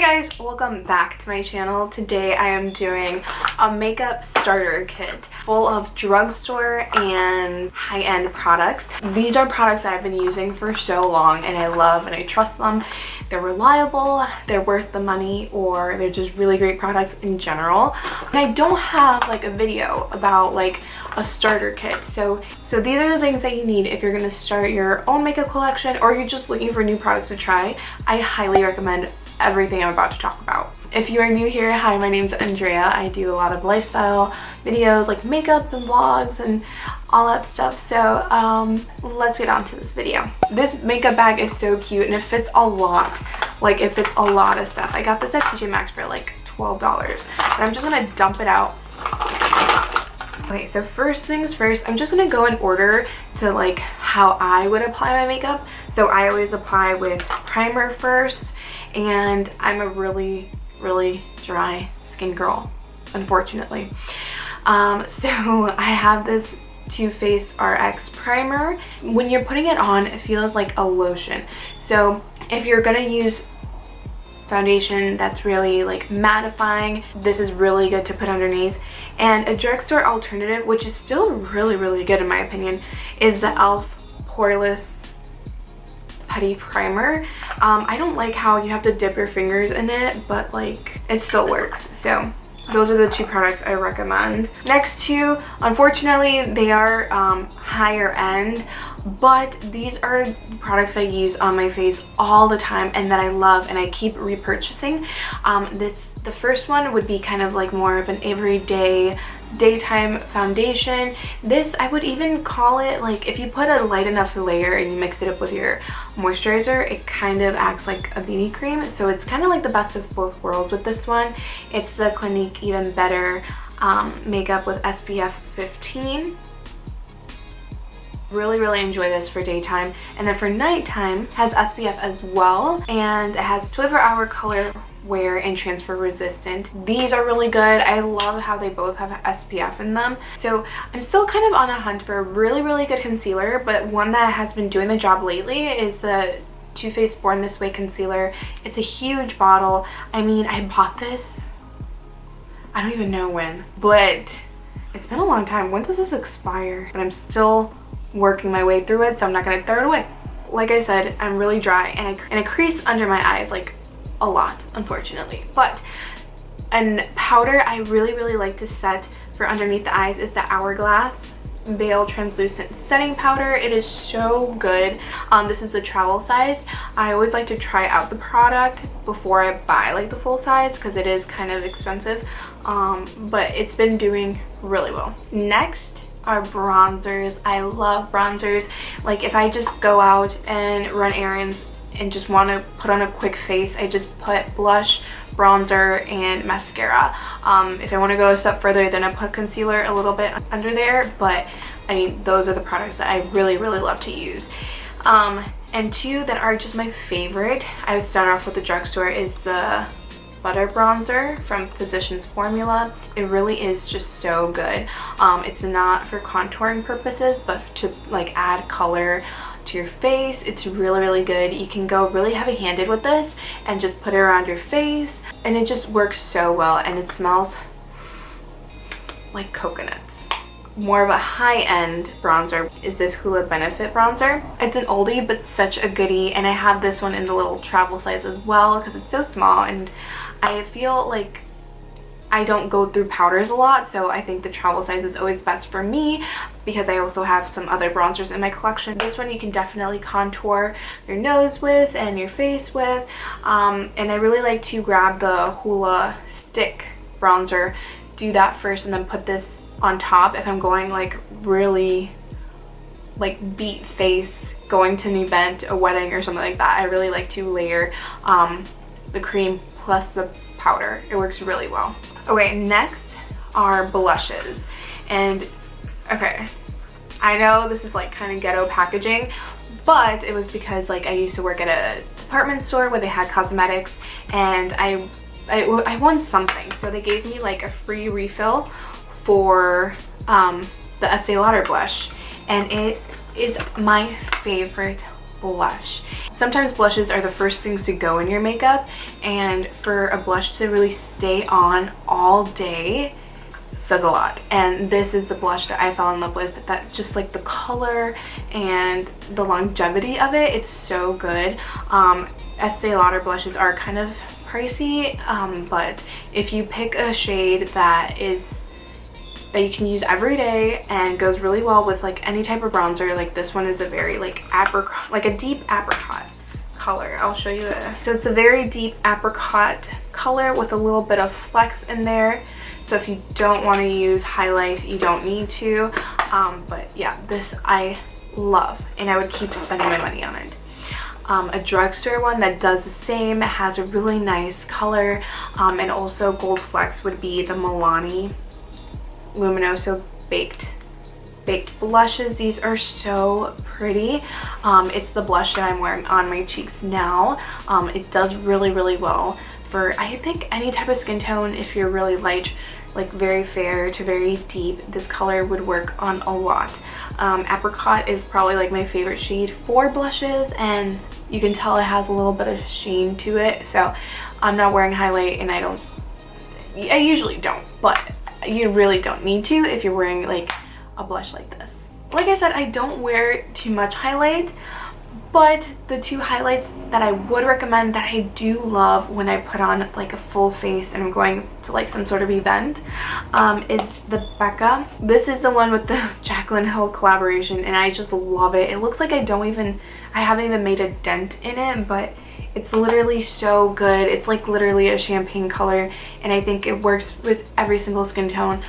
guys, welcome back to my channel. Today I am doing a makeup starter kit full of drugstore and high-end products. These are products that I've been using for so long and I love and I trust them. They're reliable, they're worth the money, or they're just really great products in general. And I don't have like a video about like a starter kit. So these are the things that you need if you're going to start your own makeup collection or you're just looking for new products to try. I highly recommend everything I'm about to talk about. If you are new here, hi, my name's Andrea. I do a lot of lifestyle videos like makeup and vlogs and all that stuff. So let's get on to this video. This makeup bag is so cute and it fits a lot. Like it fits a lot of stuff. I got this at TJ Maxx for like $12 and I'm just gonna dump it out. Okay, so first things first, I'm just gonna go in order to like how I would apply my makeup. So I always apply with primer first, and I'm a really dry skin girl, unfortunately. So I have this Too Faced RX primer. When you're putting it on, it feels like a lotion. So if you're gonna use foundation that's really like mattifying, this is really good to put underneath. And a drugstore alternative, which is still really good in my opinion, is the e.l.f. Poreless Putty Primer. I don't like how you have to dip your fingers in it, but like it still works. So those are the two products I recommend. Next two, unfortunately, they are higher end, but these are products I use on my face all the time and that I love and I keep repurchasing. The first one would be kind of like more of an everyday daytime foundation. This, I would even call it like if you put a light enough layer and you mix it up with your moisturizer, it kind of acts like a BB cream. So it's kind of like the best of both worlds with this one. It's the Clinique Even Better makeup with SPF 15. Really enjoy this for daytime, and then for nighttime has SPF as well, and it has 24-hour color wear and transfer resistant. These are really good. I love how they both have SPF in them. So I'm still kind of on a hunt for a really good concealer, but one that has been doing the job lately is the Too Faced Born This Way concealer. It's a huge bottle. I mean, I bought this, I don't even know when, but it's been a long time. When does this expire? But I'm still working my way through it, so I'm not gonna throw it away. Like I said, I'm really dry and I crease under my eyes like a lot, unfortunately. But a powder I really like to set for underneath the eyes is the Hourglass Veil Translucent Setting Powder. It is so good. This is the travel size. I always like to try out the product before I buy like the full size because it is kind of expensive, but it's been doing really well. Next are bronzers. I love bronzers. Like if I just go out and run errands and just want to put on a quick face, I just put blush, bronzer, and mascara. If I want to go a step further, then I put concealer a little bit under there, but I mean those are the products that I really love to use. And two that are just my favorite, I would start off with the drugstore, is the Butter Bronzer from Physicians Formula. It really is just so good. It's not for contouring purposes, but to like add color to your face. It's really good. You can go really heavy-handed with this and just put it around your face, and it just works so well, and it smells like coconuts. More of a high-end bronzer is this Hoola Benefit bronzer. It's an oldie but such a goodie, and I have this one in the little travel size as well because it's so small, and I feel like I don't go through powders a lot, so I think the travel size is always best for me because I also have some other bronzers in my collection. This one you can definitely contour your nose with and your face with, and I really like to grab the Hoola stick bronzer, do that first, and then put this on top if I'm going like really like beat face, going to an event, a wedding or something like that. I really like to layer the cream plus the powder. It works really well. Okay, next are blushes. And okay, I know this is like kind of ghetto packaging, but it was because like I used to work at a department store where they had cosmetics, and I won something, so they gave me like a free refill for the Estee Lauder blush, and it is my favorite blush. Sometimes blushes are the first things to go in your makeup, and for a blush to really stay on all day says a lot. And this is the blush that I fell in love with, that just like the color and the longevity of it, it's so good. Estee Lauder blushes are kind of pricey, but if you pick a shade that you can use every day and goes really well with like any type of bronzer, like this one is a very like apricot, like a deep apricot color. I'll show you it. So it's a very deep apricot color with a little bit of flex in there. So if you don't want to use highlight, you don't need to. But yeah, this I love, and I would keep spending my money on it. A drugstore one that does the same, it has a really nice color, and also gold flex would be the Milani Luminoso baked blushes. These are so pretty. It's the blush that I'm wearing on my cheeks now. It does really well for, I think, any type of skin tone. If you're really light, like very fair to very deep, this color would work on a lot. Apricot is probably like my favorite shade for blushes, and you can tell it has a little bit of sheen to it. So I'm not wearing highlight, and I usually don't, but you really don't need to if you're wearing like a blush like this. Like I said, I don't wear too much highlight, but the two highlights that I would recommend that I do love when I put on like a full face and I'm going to like some sort of event is the Becca. This is the one with the Jaclyn Hill collaboration, and I just love it. It looks like I haven't even made a dent in it, but it's literally so good. It's like literally a champagne color, and I think it works with every single skin tone,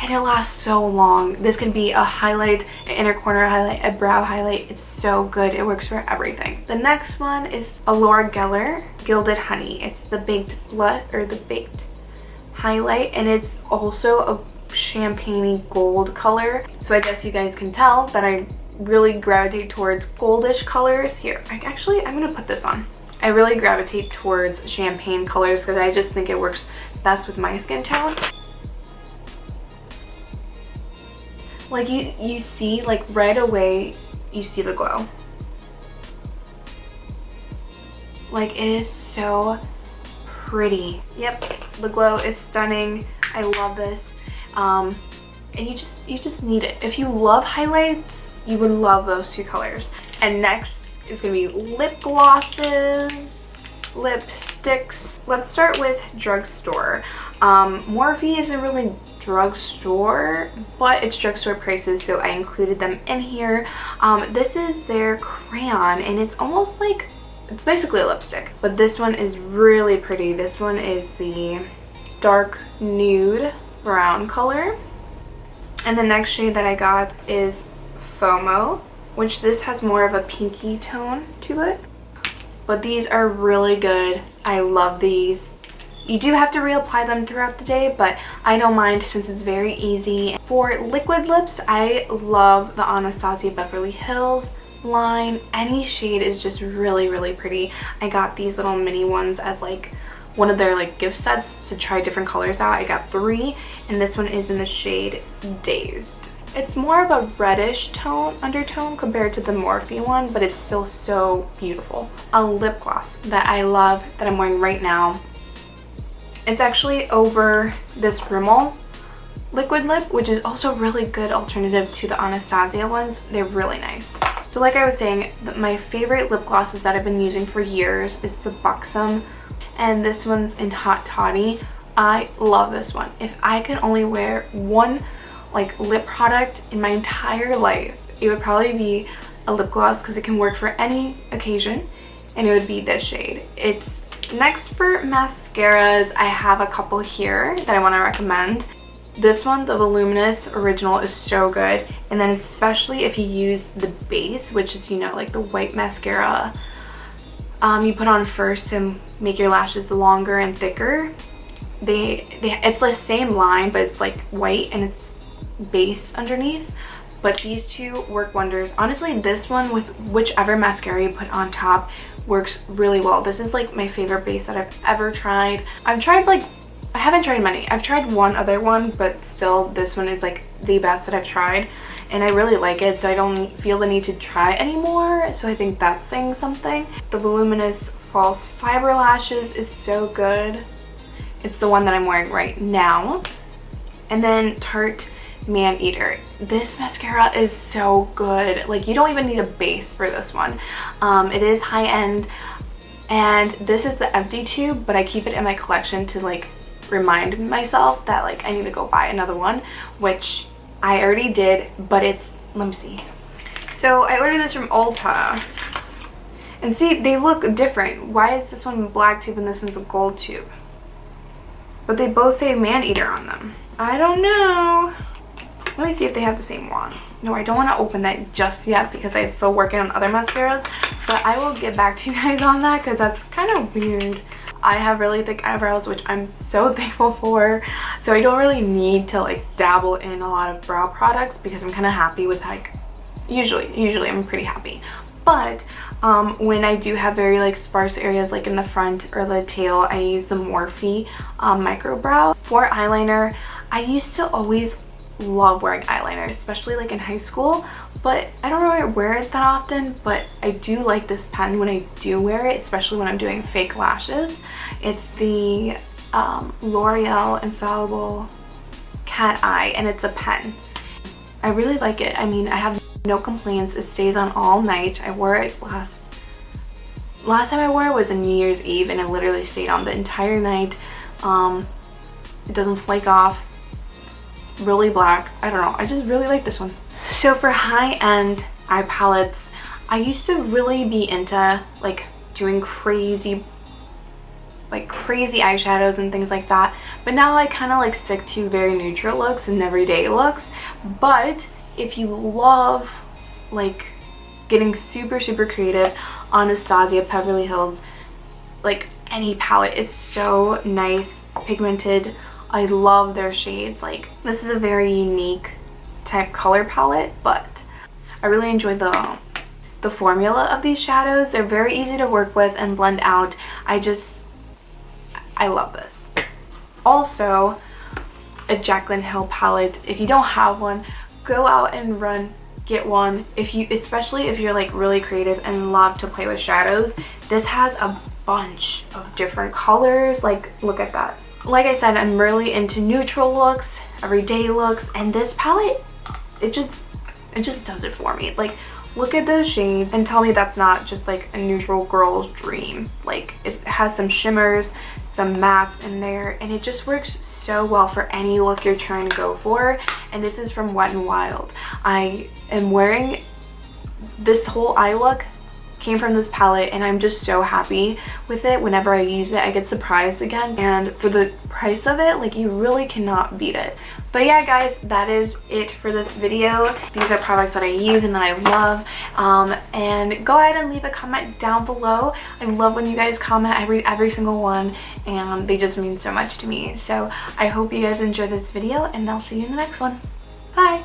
and it lasts so long. This can be a highlight, an inner corner highlight, a brow highlight. It's so good. It works for everything. The next one is a Laura Geller Gilded Honey. It's the baked highlight, and it's also a champagne gold color. So I guess you guys can tell that I really gravitate towards goldish colors. Here, I'm gonna put this on. I really gravitate towards champagne colors because I just think it works best with my skin tone. Like you see, like right away, you see the glow. Like it is so pretty. Yep, the glow is stunning. I love this. And you just need it. If you love highlights, you would love those two colors. And next is gonna be lip glosses, lipsticks. Let's start with drugstore. Morphe isn't really drugstore, but it's drugstore prices, so I included them in here. This is their crayon, and it's almost like, it's basically a lipstick, but this one is really pretty. This one is the dark nude brown color, and the next shade that I got is FOMO, which this has more of a pinky tone to it, but these are really good. I love these. You do have to reapply them throughout the day, but I don't mind since it's very easy. For liquid lips, I love the Anastasia Beverly Hills line. Any shade is just really pretty. I got these little mini ones as like one of their like gift sets to try different colors out. I got 3, and this one is in the shade Dazed. It's more of a reddish undertone compared to the Morphe one, but it's still so beautiful. A lip gloss that I love that I'm wearing right now. It's actually over this Rimmel liquid lip, which is also a really good alternative to the Anastasia ones. They're really nice. So like I was saying, my favorite lip glosses that I've been using for years is the Buxom, and this one's in Hot Toddy. I love this one. If I could only wear one like lip product in my entire life, it would probably be a lip gloss because it can work for any occasion, and it would be this shade. It's next for mascaras. I have a couple here that I want to recommend. This one, the Voluminous Original, is so good, and then especially if you use the base, which is, you know, like the white mascara you put on first to make your lashes longer and thicker. It's the same line, but it's like white and it's base underneath, but these two work wonders. Honestly, this one with whichever mascara you put on top works really well. This is like my favorite base that I've ever tried. I've tried like I haven't tried many. I've tried one other one, but still this one is like the best that I've tried, and I really like it, so I don't feel the need to try anymore. So I think that's saying something. The Voluminous False Fiber Lashes is so good. It's the one that I'm wearing right now. And then Tarte Maneater. This mascara is so good. Like, you don't even need a base for this one. It is high end, and this is the empty tube, but I keep it in my collection to like remind myself that like I need to go buy another one, which I already did, but it's, let me see. So I ordered this from Ulta, and see, they look different. Why is this one a black tube and this one's a gold tube? But they both say Maneater on them. I don't know. Let me see if they have the same wands. No, I don't want to open that just yet because I'm still working on other mascaras, but I will get back to you guys on that because that's kind of weird. I have really thick eyebrows, which I'm so thankful for, so I don't really need to like dabble in a lot of brow products because I'm kind of happy with like, usually I'm pretty happy. But when I do have very like sparse areas like in the front or the tail, I use the Morphe micro brow. For eyeliner, I used to always love wearing eyeliner, especially like in high school, but I don't really wear it that often. But I do like this pen when I do wear it, especially when I'm doing fake lashes. It's the L'Oreal Infallible Cat Eye, and it's a pen. I really like it. I mean, I have no complaints. It stays on all night. I wore it last time I wore it was on New Year's Eve, and it literally stayed on the entire night. It doesn't flake off. Really black. I don't know, I just really like this one. So for high-end eye palettes, I used to really be into like doing crazy eyeshadows and things like that, but now I kind of like stick to very neutral looks and everyday looks. But if you love like getting super creative, Anastasia Beverly Hills, like any palette is so nice, pigmented. I love their shades. Like, this is a very unique type color palette, but I really enjoy the formula of these shadows. They're very easy to work with and blend out. I love this. Also, a Jaclyn Hill palette. If you don't have one, go out and get one. Especially if you're like really creative and love to play with shadows, this has a bunch of different colors. Like, look at that. Like I said, I'm really into neutral looks, everyday looks, and this palette, it just does it for me. Like, look at those shades and tell me that's not just like a neutral girl's dream. Like, it has some shimmers, some mattes in there, and it just works so well for any look you're trying to go for. And this is from Wet n Wild. I am wearing this whole eye look came from this palette, and I'm just so happy with it. Whenever I use it, I get surprised again, and for the price of it, like, you really cannot beat it. But yeah, guys, that is it for this video. These are products that I use and that I love, and go ahead and leave a comment down below. I love when you guys comment. I read every single one, and they just mean so much to me. So I hope you guys enjoyed this video, and I'll see you in the next one. Bye!